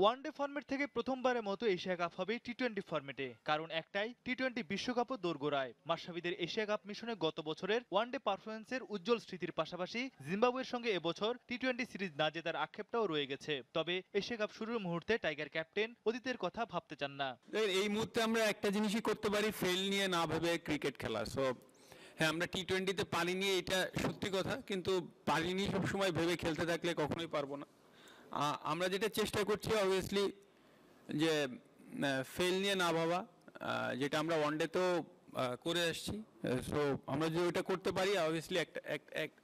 One day format থেকে প্রথমবারের মতো এশিয়া কাপ হবে টি-20 ফরম্যাটে, কারণ একটাই, টি-20 বিশ্বকাপও দোরগোড়ায়। মাশরাফিদের এশিয়া কাপ মিশনে গত বছরের ওয়ানডে পারফরম্যান্সের উজ্জ্বল স্মৃতির পাশাপাশি জিম্বাবুয়ের সঙ্গে এবছর টি-20 সিরিজ না জেতার আক্ষেপটাও রয়ে গেছে। তবে এশিয়া কাপ শুরুর মুহূর্তে টাইগার ক্যাপ্টেন অতীতের কথা ভাবতে চান না। এই মুহূর্তে আমরা একটা জিনিসই করতে পারি, ফেল নিয়ে না ভেবে ক্রিকেট খেলা। সো হ্যাঁ, আমরা টি-20তে পারিনি, এটা সত্যি কথা, কিন্তু পারিনি সবসময় ভেবে খেলতে থাকলে কখনোই পারবো না। আমরা যেটা চেষ্টা করছি অবভিয়াসলি যে ফেল নিয়ে না ভাবা, যেটা আমরা ওয়ানডেতেও করে আসছি। সো আমরা যদি ওইটা করতে পারি অবভিয়াসলি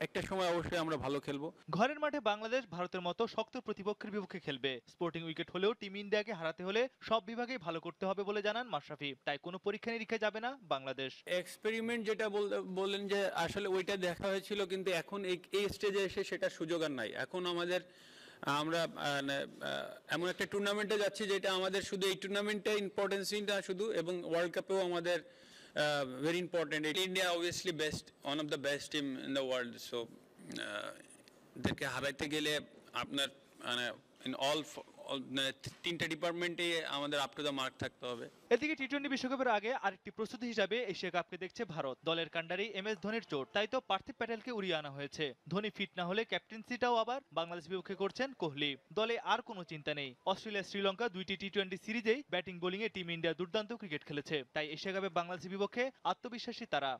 একটা সময় অবশ্যই আমরা ভালো খেলবো। ঘরের মাঠে বাংলাদেশ ভারতের মতো শক্ত প্রতিপক্ষের বিপক্ষে খেলবে। স্পোর্টিং উইকেট হলেও টিম ইন্ডিয়াকে হারাতে হলে সব বিভাগেই ভালো করতে হবে বলে জানান মাশরাফি। তাই কোনো পরীক্ষা নিরীক্ষা যাবে না বাংলাদেশ। এক্সপেরিমেন্ট যেটা বললেন যে আসলে ওইটা দেখা হয়েছিল, কিন্তু এখন এই স্টেজে এসে সেটা সুযোগ আর নাই। এখন আমরা এমন একটা টুর্নামেন্টে যাচ্ছি যেটা আমাদের শুধু এই টুর্নামেন্টে ইম্পর্টেন্সই না শুধু, এবং ওয়ার্ল্ড কাপেও আমাদের very important. India obviously best, one of the best team in the world. So এদেরকে হারাইতে গেলে আপনার ইন অল তিনটা ডিপার্টমেন্টে আমাদের আপ টু দ্য মার্ক থাকতে হবে। এদিকে টি-20 বিশ্বকাপের আগে আরেকটি প্রস্তুতি হিসাবে এশিয়া কাপকে দেখছে ভারত। দলের কাণ্ডারি এম.এস ধোনির চোট, তাই তো পার্থিব প্যাটেলকে উড়িয়ে আনা হয়েছে। ধোনি ফিট না হলে ক্যাপ্টেন্সিটাও আবার বাংলাদেশ বিপক্ষে করছেন কোহলি। দলে আর কোনো চিন্তা নেই। অস্ট্রেলিয়া শ্রীলঙ্কা দুইটি টি-20 সিরিজেই ব্যাটিং বোলিং এ টিম ইন্ডিয়া দুর্দান্ত ক্রিকেট খেলেছে। তাই এশিয়া কাপে বাংলাদেশের বিপক্ষে আত্মবিশ্বাসী তারা।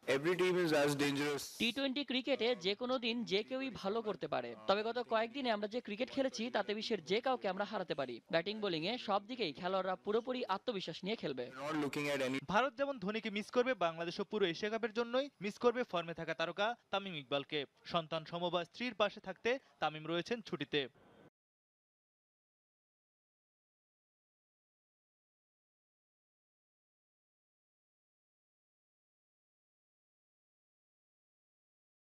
টি-20 ক্রিকেটে যে কোনো দিন যে কেউই ভালো করতে পারে, তবে গত কয়েকদিনে আমরা যে ক্রিকেট খেলেছি তাতে বিশ্বের যে কাউকে আমরা হারাতে পারি। ব্যাটিং বোলিং এ সব দিকেই খেলোয়াড়রা পুরোপুরি আত্মবিশ্বাস নিয়ে খেলবে। ভারত যেমন ধোনিকে মিস করবে, বাংলাদেশও পুরো এশিয়া কাপের জন্যই মিস করবে ফর্মে থাকা তারকা তামিম ইকবালকে। সন্তান সমবা স্ত্রীর পাশে থাকতে তামিম রয়েছেন ছুটিতে।